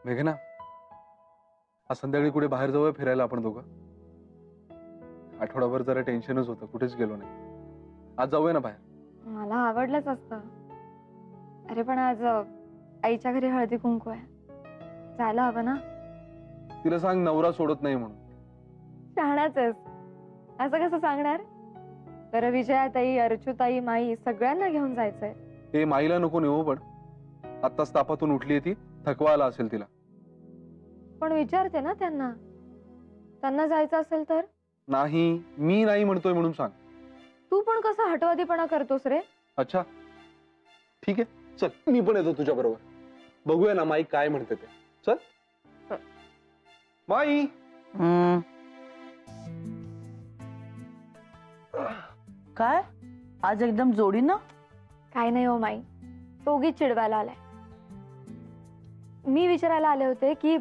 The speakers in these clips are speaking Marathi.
मेघना, आज संध्याकाळी कुठे बाहेर जाऊया फिरायला आपण दोघं? आठवडाभर जरा टेन्शनच होतं, कुठेच गेलो नाही. आज जाऊया ना बाहेर. मला आवडलंच असतं. अरे पण आज आईच्या घरी हळदी कुंकू आहे, जायला हवं ना. तिला सांग नवरा सोडत नाही म्हणून. शहाणाच आहेस. असं कसं सांगणार? तर विजयाताई, अर्चुताई, माई सगळ्यांना घेऊन जायचंय. हे माईला नको नेऊ, पण आत्ताच तापातून उठली ती, थकवा आला असेल तिला. पण विचारते ना त्यांना, त्यांना जायचं असेल तर. नाही, मी नाही म्हणतोय म्हणून सांग. तू पण कसा हटवादीपणा करतोस रे? अच्छा ठीक आहे, चल मी पण येतो तुझ्या बरोबर. बघूया ना माई काय म्हणते ते. चल चल. माई. काय आज एकदम जोडी ना? काय नाही हो माई, तो उगीच चिडवायला आलाय. मी विचारायला आले होते की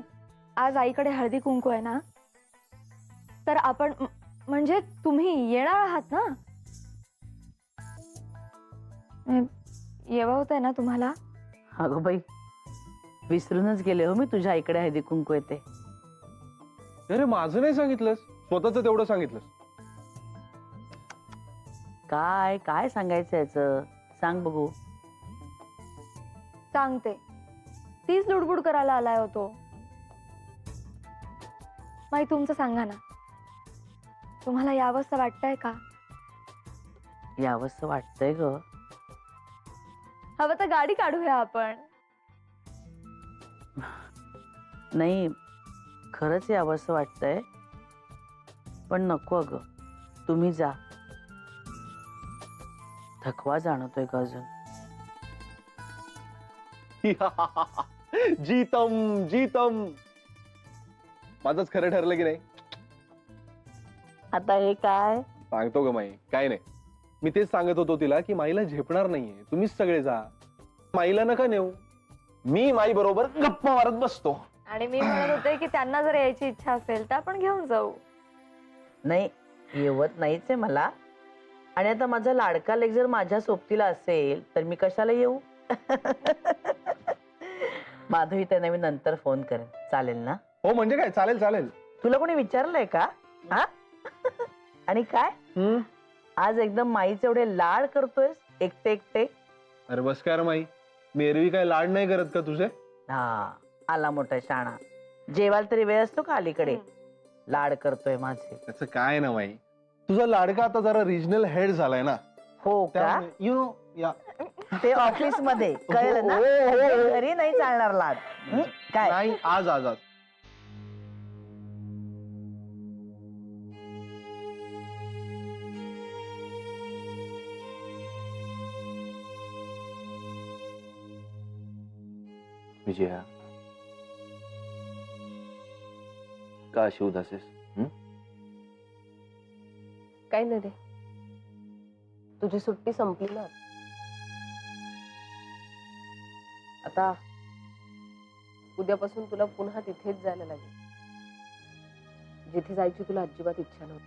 आज आईकडे हळदी कुंकू आहे ना, तर आपण म्हणजे तुम्ही येणार आहात ना? येवं होतंय ना तुम्हाला? अगं बाई, विसरूनच गेले हो मी तुझ्या आईकडे हळदी कुंकू येते. अरे माझं नाही सांगितलंस, स्वतःच तेवढं सांगितलंस. काय काय सांगायचं याचं, सांग बघू. सांगते. तीच लुडबुड करायला आलाय होतो. माई तुमचं सांगा ना, तुम्हाला यावंसं वाटतंय का? यावंसं वाटतंय ग. हवं तर गाडी काढूया आपण. नाही, खरंच यावंसं वाटतंय, पण नको अगं, तुम्ही जा. थकवा जाणवतोय ग अजून. जीतम जीतम. माझंच खरं ठरलं की नाही? आता हे काय? सांगतो ग माई, काय नाही. मी तेच सांगत होतो तिला की माईला झेपणार नाहीये, तुम्हीच सगळे जा. माईला नका नेऊ, मी माई बरोबर गप्पा मारत बसतो. आणि मी म्हणत होते की त्यांना जर यायची इच्छा असेल तर आपण घेऊन जाऊ. नाही, येवत नाहीच आहे मला. आणि आता माझा लाडका लेक जर माझ्या सोबतीला असेल तर मी कशाला येऊ? माधवी, त्यांना मी नंतर फोन करेन, चालेल ना? हो म्हणजे काय, चालेल चालेल. तुला कोणी विचारलंय का? हा? आणि काय आज एकदम माईचे एवढे लाड करतोयस एकटे एकटे? अरे बस काय रे माई, मी एरवी काय लाड नाही करत का तुझे? हा, आला मोठा शाणा. जेवायला तरी वेळ असतो का अलीकडे? लाड करतोय माझे. त्याचं काय ना माई, तुझा लाडका आता जरा रिजनल हेड झालाय ना. हो का? यु नो या. ते ऑफिस मध्ये कळलं ना? घरी नाही चालणार लाड. काय? नाही, आज आज आज. विजया, का अशी उदास आहेस? काही नाही रे, तुझी सुट्टी संपली ना आता. उद्यापासून तुला पुन्हा तिथेच जायला लागेल जिथे जायची तुला अजिबात इच्छा नव्हती.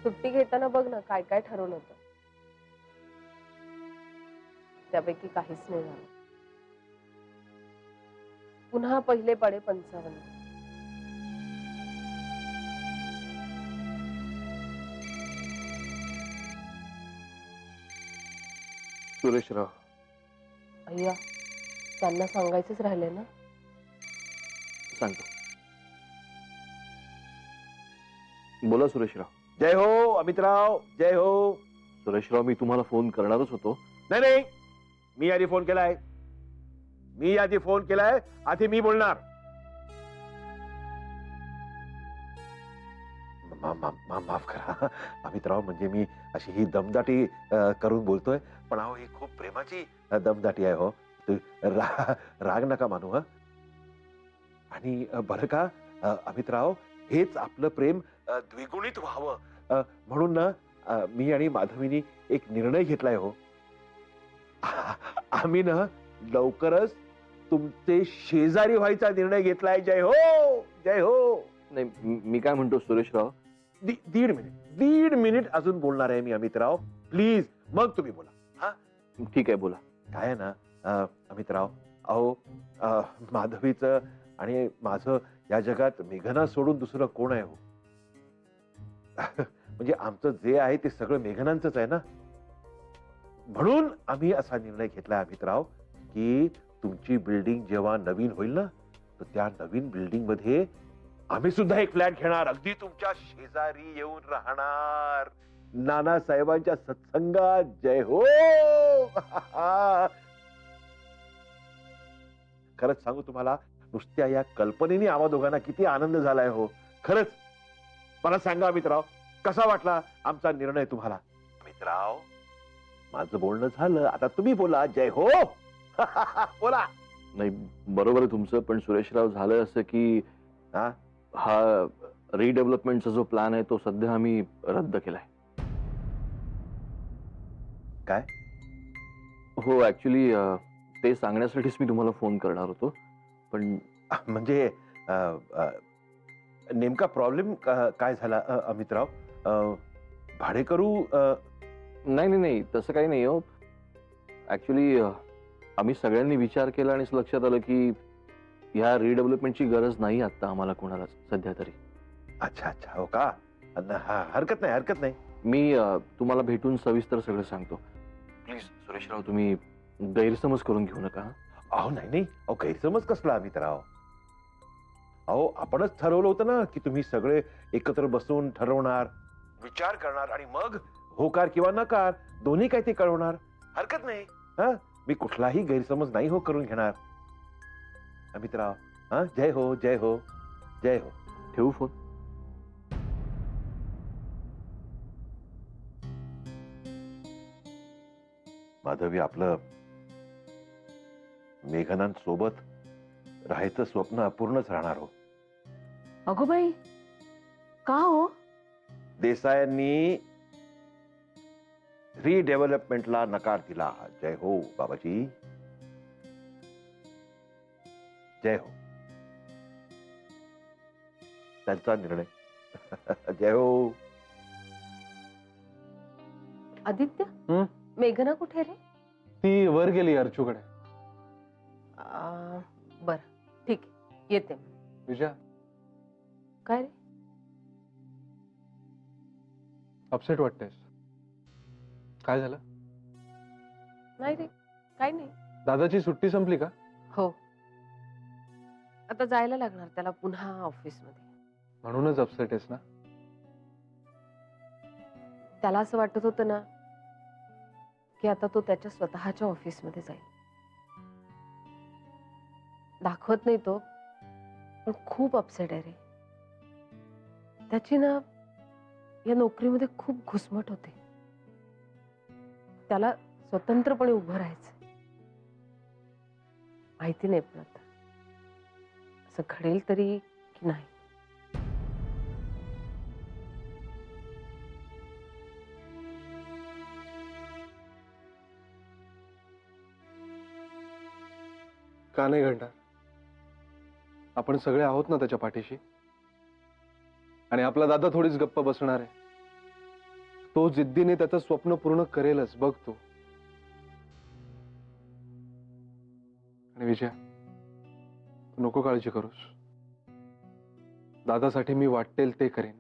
सुट्टी घेताना बघ ना काय काय ठरवलं होतं, त्यापैकी काहीच नाही झालं. पुन्हा पहिले पाडे 55. सुरेशराव, अय्या, त्यांना सांगायचंच राहिले ना. सांगतो. बोला सुरेशराव. जय हो अमितराव, जय हो. सुरेशराव, मी तुम्हाला फोन करणारच होतो. नाही नाही, मी आधी फोन केलाय. आधी मी बोलणार. माफ करा अमितराव, म्हणजे मी अशी ही दमदाटी करून बोलतोय, पण अहो ही खूप प्रेमाची दमदाटी आहे हो. राग नका मानू. आणि बरं का अमितराव, हेच आपलं प्रेम द्विगुणित व्हावं म्हणून ना मी आणि माधवीनी एक निर्णय घेतलाय हो. आम्ही ना लवकरच तुमचे शेजारी व्हायचा निर्णय घेतलाय. जय हो, जय हो. नाही, मी काय म्हणतो सुरेशराव, दीड मिनिट अजून बोलणार आहे मी अमितराव, प्लीज. मग तुम्ही बोला. हा ठीक आहे, बोला. काय आहे ना, अमितराव, अहो माधवीचं आणि माझं या जगात मेघना सोडून दुसरं कोण आहे हो? म्हणजे आमचं जे आहे ते सगळं मेघनांचंच आहे ना. म्हणून आम्ही असा निर्णय घेतला अमितराव की तुमची बिल्डिंग जेव्हा नवीन होईल ना, तर त्या नवीन बिल्डिंग मध्ये आम्ही सुद्धा एक फ्लॅट घेणार, अगदी तुमच्या शेजारी येऊन राहणार, नानासाहेबांच्या सत्संगात. जय हो. खरंच सांगू तुम्हाला, नुसत्या या कल्पनेने आम्हा दोघांना किती आनंद झालाय हो. खरंच. मला सांगा अमितराव, कसा वाटला आमचा निर्णय तुम्हाला? अमितराव, माझं बोलणं झालं, आता तुम्ही बोला. जय हो. बोला. नाही, बरोबर आहे तुमचं, पण सुरेशराव झालं असं की हा रिडेव्हलपमेंटचा जो प्लॅन आहे तो सध्या आम्ही रद्द केलाय. काय? हो, ऍक्च्युली ते सांगण्यासाठीच मी तुम्हाला फोन करणार होतो, पण म्हणजे नेमका प्रॉब्लेम काय झाला अमितराव? भाडेकरू नाही नाही नाही, तसं काही नाही हो. ऍक्च्युली आम्ही सगळ्यांनी विचार केला आणि लक्षात आलं की ह्या रिडेव्हलपमेंटची गरज नाही आता आम्हाला कोणाला सध्या तरी. अच्छा अच्छा, हो का? हरकत नाही, हरकत नाही. मी तुम्हाला भेटून सविस्तर सगळं सांगतो. प्लीज सुरेशराव, तुम्ही गैरसमज करून घेऊ नका. अहो नाही नाही, अहो गैरसमज कसला अमितराव? अहो आपणच ठरवलं होतं ना की तुम्ही सगळे एकत्र बसून ठरवणार, विचार करणार आणि मग होकार किंवा नकार दोन्ही काही ते कळवणार. हरकत नाही. हा, मी कुठलाही गैरसमज नाही हो करून घेणार अमितराव. हा, जय हो, जय हो, जय हो. ठेवू फोन? माधवी, आपलं मेघनांसोबत राहायचं स्वप्न अपूर्णच राहणार हो. अगो बाई, का हो? देसायांनी रिडेव्हलपमेंटला नकार दिला. जय हो बाबाजी, जय हो. त्यांचा निर्णय. जय हो. आदित्य, हं? मेघना कुठे रे? ती वर गेली अर्चूकडे. बर, ठीक आहे, येते. विजया, काय रे? अपसेट वाटतेस. काय झालं? नाही रे, काय नाही. दादाची सुट्टी संपली का? हो, आता जायला लागणार त्याला पुन्हा ऑफिस मध्ये. म्हणूनच अपसेट आहेस ना? त्याला असं वाटत होतं ना की आता तो त्याच्या स्वतःच्या ऑफिस मध्ये जाईल. दाखवत नाही तो, पण खूप अपसेट आहे रे. त्याची ना या नोकरीमध्ये खूप घुसमट होते. त्याला स्वतंत्रपणे उभं राहायचं. माहिती नाही पण आता असं घडेल तरी की नाही. का नाही घडणार? आपण सगळे आहोत ना त्याच्या पाठीशी. आणि आपला दादा थोडीच गप्प बसणार आहे. तो जिद्दीने त्याचं स्वप्न पूर्ण करेलच, बघ तू. आणि विजया, तू नको काळजी करूस. दादासाठी मी वाटेल ते करेन.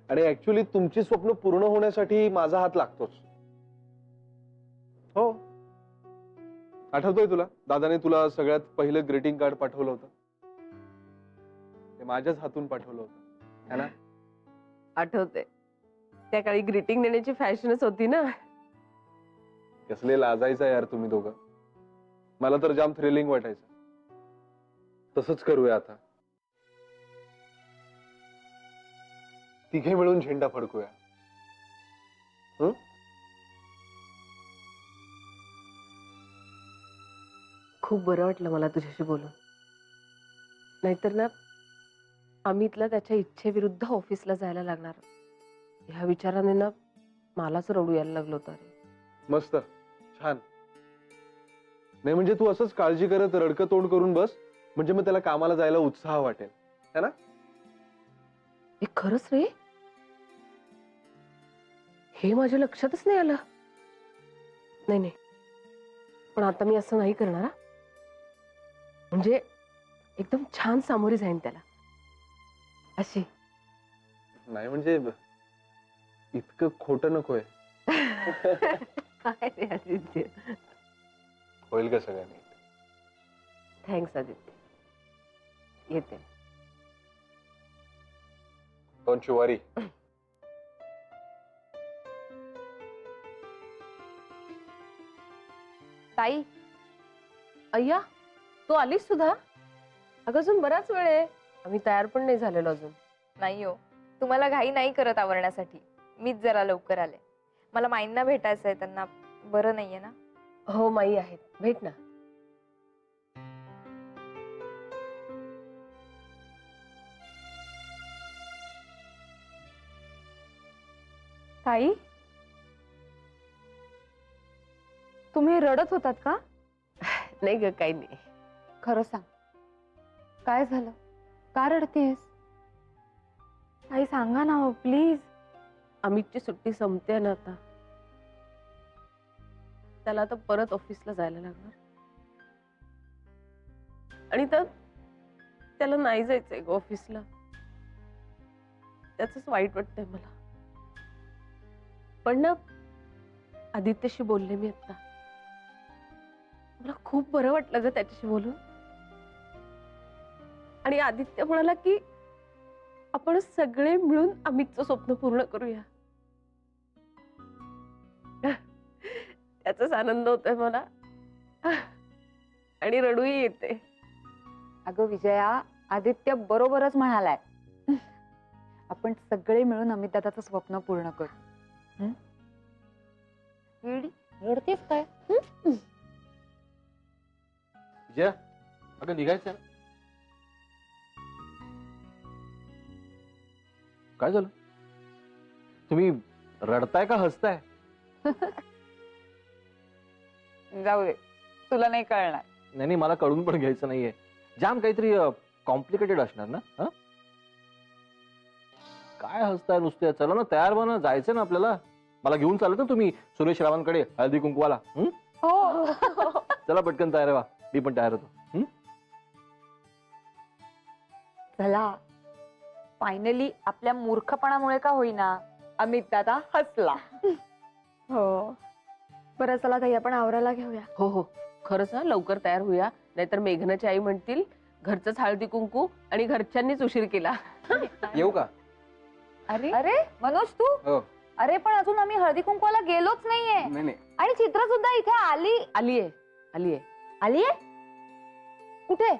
आणि ऍक्च्युली तुमची स्वप्न पूर्ण होण्यासाठी माझा हात लागतोच. हो, आठवतोय तुला दादाने तुला सगळ्यात पहिलं ग्रीटिंग कार्ड पाठवलं होतं? ते माझ्याच हातून पाठवलं होतं, है ना? आठवते, त्या काळी ग्रीटिंग देण्याची फॅशनच होती ना. कसले लाजायचा यार तुम्ही दोघं. मला तर जाम थ्रिलिंग वाटायचं. तसंच करूया आता. तिघे मिळून झेंडा फडकूया. खूप बरं वाटलं मला तुझ्याशी बोलून. नाहीतर ना अमितला त्याच्या इच्छेविरुद्ध ऑफिसला जायला लागणार, ह्या विचाराने ना मलाच रडू यायला लागलं होतं. मस्त, छान. नाही म्हणजे तू असंच काळजी करत रडकं तोंड करून बस, म्हणजे मग त्याला कामाला जायला उत्साह वाटेल, है ना? हे खरंच रे, हे माझ्या लक्षातच नाही आलं. नाही नाही, पण आता मी असं नाही करणार हा. म्हणजे एकदम छान सामोरी जाईन त्याला अशी. नाही म्हणजे इतकं खोटं नकोय. काय रे आदित्य. होईल का सगळ्यांनी? थँक्स आदित्य. येते. डोंट यू वरी. ताई, अय्या, तू आलीस सुद्धा? अगं अजून बराच वेळ आहे, आम्ही तयार पण नाही झालेलो अजून. नाही हो, तुम्हाला घाई नाही करत आवरण्यासाठी. मीच जरा लवकर आले. मला माईंना भेटायचंय, त्यांना बरं नाहीये ना. हो माई आहेत, भेट ना. ताई, तुम्ही रडत होतात का? नाही ग, काही नाही. खरं सांग, काय झालं? का रडतेस? ताई सांगा ना हो, प्लीज. अमितची सुट्टी संपते ना आता. त्याला आता परत ऑफिसला जायला लागणार. आणि त्याला नाही जायचंय ग ऑफिसला. त्याच वाईट वाटतंय मला. पण ना, आदित्यशी बोलले मी आता. मला खूप बरं वाटलं ग त्याच्याशी बोलून. आणि आदित्य म्हणाला की आपण सगळे मिळून अमितचं स्वप्न पूर्ण करूया. त्याचाच आनंद होतोय मला. आणि रडूही येते. अगं विजया, आदित्य बरोबरच म्हणालाय. आपण सगळे मिळून अमित दादाचं स्वप्न पूर्ण करू. रडतेस काय? विजया, अगं निघायचं. काय झालं? तुम्ही रडताय का हसताय? जाऊ दे, तुला नाही कळणार. नाही मला कळून पण घ्यायचं नाहीये. जाम काहीतरी कॉम्प्लिकेटेड असणार ना. काय हसताय नुसते? चला ना, तयार व्हा ना, जायचं ना आपल्याला. मला घेऊन चालत ना तुम्ही सुरेश रावांकडे हळदी कुंकवाला. हो. चला पटकन तयार व्हा, मी पण तयार होतो. चला, फायनली आपल्या मूर्खपणामुळे का होईना अमित दादा हसला. हो. बरं चला ताई, आपण आवरायला घेऊया. हो हो, खरंच हा, लवकर तयार होऊया. नाहीतर मेघनाची आई म्हणतील घरचंच हळदी कुंकू आणि घरच्यांनीच उशीर केला. येऊ का? अरे अरे मनोज तू? हो. अरे पण अजून आम्ही हळदी कुंकवाला गेलोच नाहीये. नाही आणि चित्र सुद्धा इथे आलीये. आलीये. कुठे?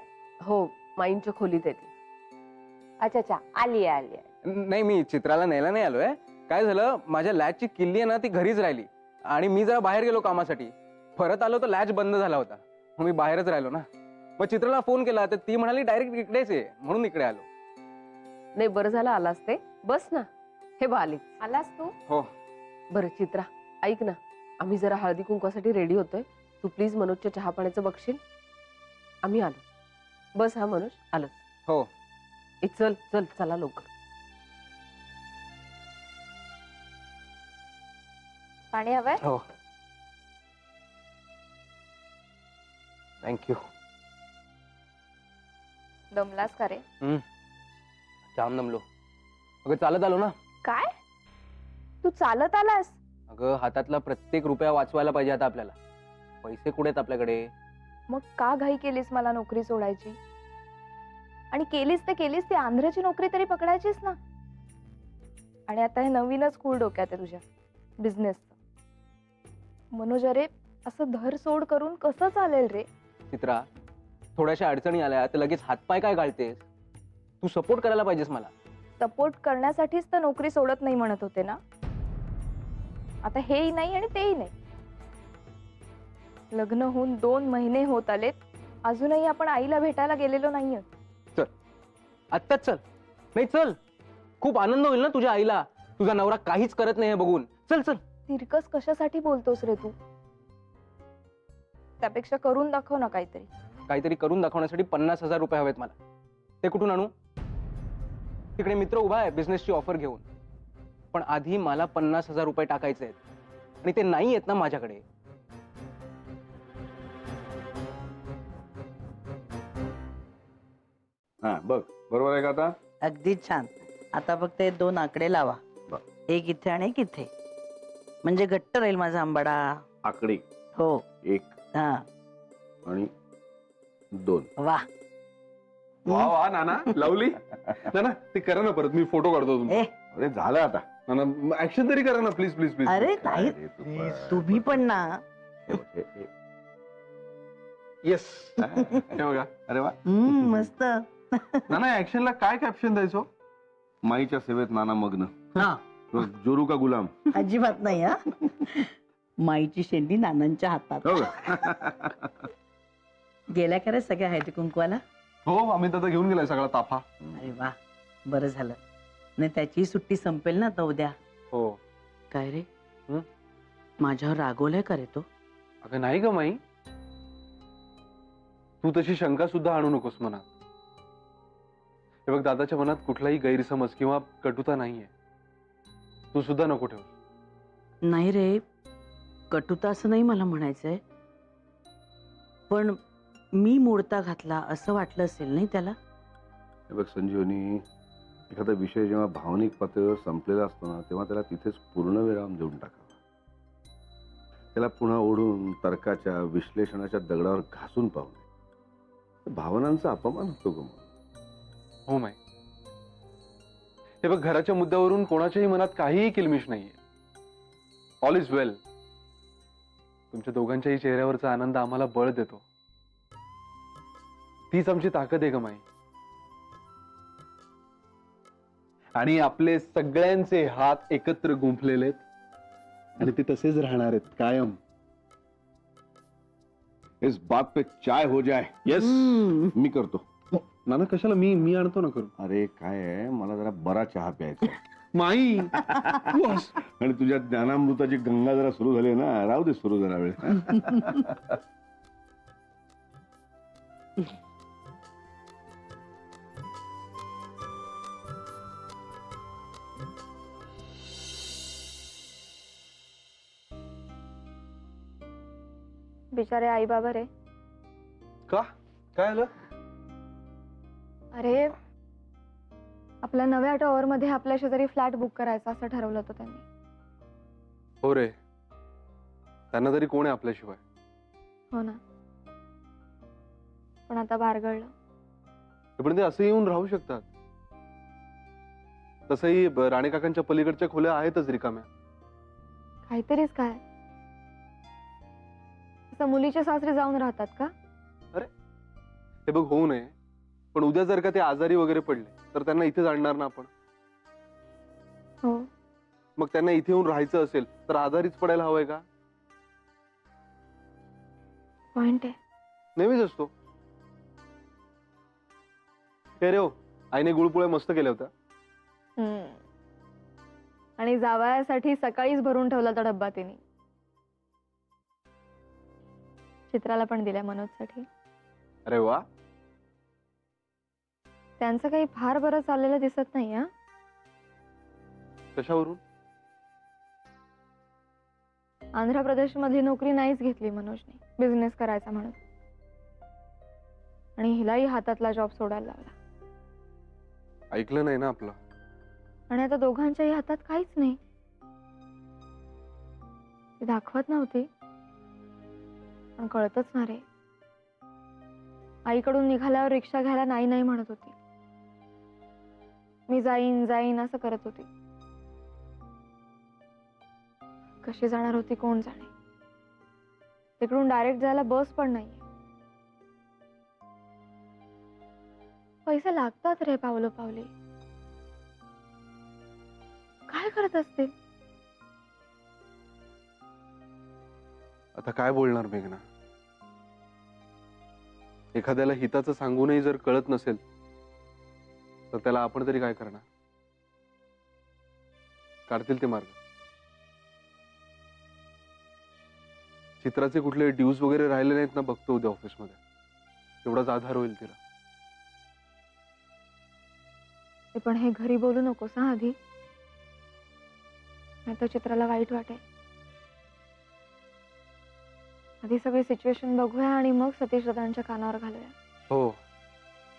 हो, माईंच्या खोलीत आहे ती. अच्छा, आलीये. नाही, मी चित्राला न्यायला नाही आलोय. काय झालं, माझ्या लॅचची किल्ली आहे ना, ती घरीच राहिली. आणि मी जरा बाहेर गेलो कामासाठी. परत आलो तर लॅच बंद झाला होता. मग मी बाहेरच राहिलो ना. मग चित्राला फोन केला तर ती म्हणाली डायरेक्ट इकडेच आहे, म्हणून इकडे आलो. नाही, बरं झालं आलास ते. बस ना. हे बा आली. आलास तू? हो. बरं चित्रा, ऐक ना, आम्ही जरा हळदी कुंकवासाठी रेडी होतोय. तू प्लीज मनोजच्या चहा पाण्याचं बघशील. आम्ही आलो. बस हा मनोज, आलोच. हो. चल चला लवकर. पाणी हवंय? हो. थँक्यू. दमलास का रे? जाम दमलो. अगं चालत आलो ना. काय? तू चालत आलास? अगं हातातला प्रत्येक रुपया वाचवायला पाहिजे आता आपल्याला. पैसे कुठे आहेत आपल्याकडे? मग का घाई केलीस मला नोकरी सोडायची? आणि केलीस ती आंध्रची नोकरी तरी पकडायचीस ना. आणि आता हे नवीनच खूळ डोक्यात आहे तुझ्या, बिझनेसचं. मनोज, अरे असं धर सोड करून कसं चालेल रे? चित्रा, थोड्याशा अडचणी आल्या तर लगेच हातपाय काय घालतेस? तू सपोर्ट करायला पाहिजेस मला. सपोर्ट करण्यासाठीच तर नोकरी सोडत नाही म्हणत होते ना. आता हेही नाही आणि तेही नाही. लग्न होऊन 2 महिने होत आलेत, अजूनही आपण आईला भेटायला गेलेलो नाहीये. आत्ताच चल. नाही चल, खूप आनंद होईल ना तुझ्या आईला. तुझा नवरा काहीच करत नाही हे बघून. चल. तिरकस कशासाठी बोलतोस रे तू? त्यापेक्षा करून दाखव ना काहीतरी. काहीतरी करून दाखवण्यासाठी 50,000 रुपये हवेत मला. ते कुठून आणू? तिकडे मित्र उभा आहे बिझनेसची ऑफर घेऊन. पण आधी मला 50,000 रुपये टाकायचे आहेत आणि ते नाही आहेत ना माझ्याकडे. हा बघ बरोबर आहे का आता? अगदी छान. आता फक्त हे 2 आकडे लावा. बर. एक इथे आणि एक इथे, म्हणजे घट्ट राहील माझा आंबाडा. आकडे हो. 1 हा. आणि 2. वा. वा वा नाना लवली. नाना ते करा ना परत, मी फोटो काढतो तुमचा. ए अरे झालं आता. नाना ऍक्शन तरी करा ना प्लीज प्लीज प्लीज. अरे काय नाही, रे तू पण. तुम्ही पण ना. येस हे बघा. अरे वा. मस्त. नाना ऍक्शनला काय कॅप्शन द्यायचो? माईच्या सेवेत नाना मग्न. हा. जोरू का गुलाम. अजिबात नाही हा. माईची शेंडी नानांच्या हातात. हो का? गेल्या का रे सगळ्या हळदी कुंकवाला? हो अमित दादा घेऊन गेलाय सगळा ताफा. अरे वा, बरं झालं. नाही त्याची सुट्टी संपेल ना आता उद्या. हो. काय रे, हं? माझ्यावर रागवलाय का रे तो? अगं नाही ग माई, तू तशी शंका सुद्धा आणू नकोस मनात. हे बघ दादाच्या मनात कुठलाही गैरसमज किंवा कटुता नाहीये. तू सुद्धा नको ठेव. नाही रे, कटुता असं नाही मला म्हणायचंय, पण मी मोडता घातला असं वाटलं असेल नाही त्याला? हे बघ संजीवनी, एखादा विषय जेव्हा भावनिक पातळीवर संपलेला असतो ना, तेव्हा त्याला तिथेच पूर्णविराम देऊन टाकावा. त्याला पुन्हा ओढून तर्काच्या विश्लेषणाच्या दगडावर घासून पाहू नये. भावनांचा अपमान होतो ग मग. हो माई. हे बघ घराच्या मुद्द्यावरून कोणाच्याही मनात काहीही किलमिश नाहीये. ऑल इज वेल. तुमच्या दोघांच्याही चेहऱ्यावरचा आनंद आम्हाला बळ देतो. तीच आमची ताकद आहे ग माई. आणि आपले सगळ्यांचे हात एकत्र गुंफलेले आहेत आणि ते तसेच राहणार आहेत कायम. इस बात पे चाय हो जाए. येस मी करतो. नाना कशाला, मी आणतो ना करून. अरे काय आहे, मला जरा बरा चहा प्यायचा आहे. माई आणि तुझ्या ज्ञानामृताची गंगा जरा सुरू झाली ना, राहू दे सुरू जरा वेळ. बिचारे आई बाबा रे. का काय आलं? अरे आपल्या नव्या टॉवर मध्ये आपल्या शेजारी फ्लॅट बुक करायचा असं ठरवलं होतं त्यांनी. हो रे, त्यांना तरी कोण आहे आपल्याशिवाय. हो ना, पण आता बारगळलं. पण ते असं येऊन राहू शकतात. तसंही राणे काकांच्या पलीकडच्या खोल्या आहेतच रिकाम्या. काहीतरीच काय, असं मुलीच्या सासरे जाऊन राहतात का? हे बघ होऊ नये, पण उद्या जर का ते आजारी वगैरे पडले तर त्यांना इथेच आणणार ना आपण. हो. मग त्यांना इथे येऊन राहायचं असेल तर आजारीच पडायला हवंय का? पॉइंट आहे. नेहमीच असतो. हे रे हो, आईने गुळपोळ्या मस्त केल्या होत्या. आणि जावयासाठी सकाळीच भरून ठेवला तो डब्बा तिने. चित्राला पण दिल्या मनोजसाठी. अरे वा. त्यांचं काही फार बरं चाललेलं दिसत नाही. हा, कशावरून? आंध्र प्रदेश मधली नोकरी नाहीच घेतली मनोजने, बिझनेस करायचा म्हणून. आणि हिलाही हातातला जॉब सोडायला लागला. ऐकलं नाही ना आपलं. आणि आता दोघांच्याही हातात काहीच नाही. ती दाखवत नव्हती, पण कळतच ना रे. आईकडून निघाल्यावर रिक्षा घ्यायला नाही नाही म्हणत होती. मी जाईन जाईन असं करत होती. कशी जाणार होती कोण जाणे. तिकडून डायरेक्ट जायला बस पण नाहीये. पैसे लागतात रे पावलो पावले. काय करत असतील? आता काय बोलणार मेघना. एखाद्याला हिताचं सांगूनही जर कळत नसेल तर त्याला आपण तरी काय करणार. काढतील ते मार्ग. चित्राचे कुठले ड्यूज वगैरे राहिले नाहीत ना, बघतो उद्या ऑफिसमध्ये. तेवढाच आधार होईल तिला. ते पण हे घरी बोलू नकोस हा आधी, नाही तर चित्राला वाईट वाटेल. आधी सगळी सिच्युएशन बघूया आणि मग सतीश दादांच्या कानावर घालूया. हो,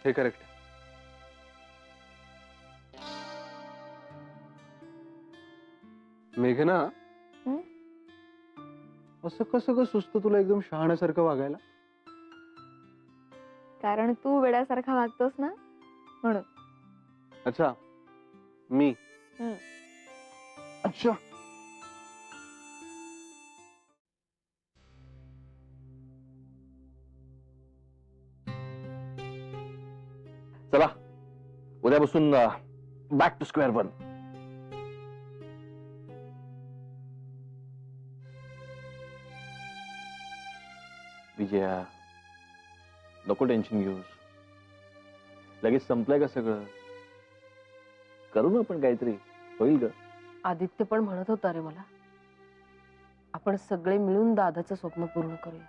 हे करेक्ट आहे. मेघना हं? असं कसं ग सुचतं तुला एकदम शहाण्यासारखं वागायला? कारण तू वेड्यासारखा वागतोस ना म्हणून. अच्छा मी हं. अच्छा चला उद्यापासून back to square one. Vijaya नको टेन्शन घेऊस. लगेच संपलंय का सगळं? करू ना आपण काहीतरी, होईल ग. आदित्य पण म्हणत होता रे मला, आपण सगळे मिळून दादाचं स्वप्न पूर्ण करूया.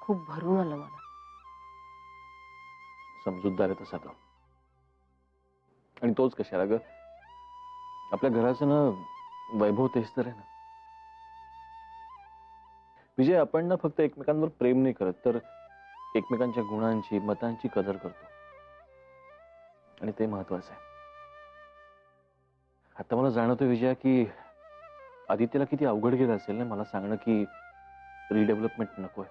खूप भरून आलं मला. समजूतदार आहे तसा तो. आणि तोच कशाला ग? आपल्या घराचं ना वैभव तेच तर आहे ना. विजय, आपण ना फक्त एकमेकांवर प्रेम नाही करत, तर एकमेकांच्या गुणांची, मतांची कदर करतो. आणि ते महत्वाचं आहे. आता मला जाणवतं विजया की आदित्यला किती अवघड गेलं असेल ना मला सांगणं की रिडेव्हलपमेंट नकोय.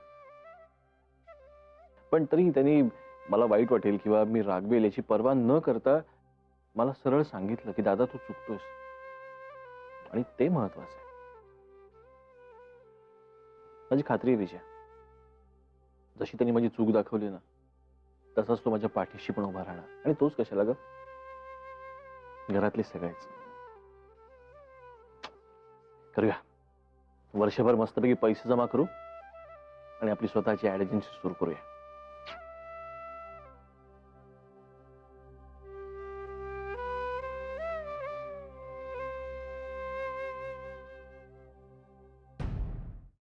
पण तरी त्यांनी मला वाईट वाटेल किंवा मी रागवेल याची पर्वा न करता मला सरळ सांगितलं की दादा तू चुकतोयस. आणि ते महत्वाचं आहे. माझी खात्री आहे विजया, जशी त्यांनी माझी चूक दाखवली ना तसाच तो माझ्या पाठीशी पण उभा राहणार. आणि तोच कशाला ग? घरातले सगळेच. करूया वर्षभर मस्तपैकी पैसे जमा करू आणि आपली स्वतःची ऍड एजन्सी सुरू करूया.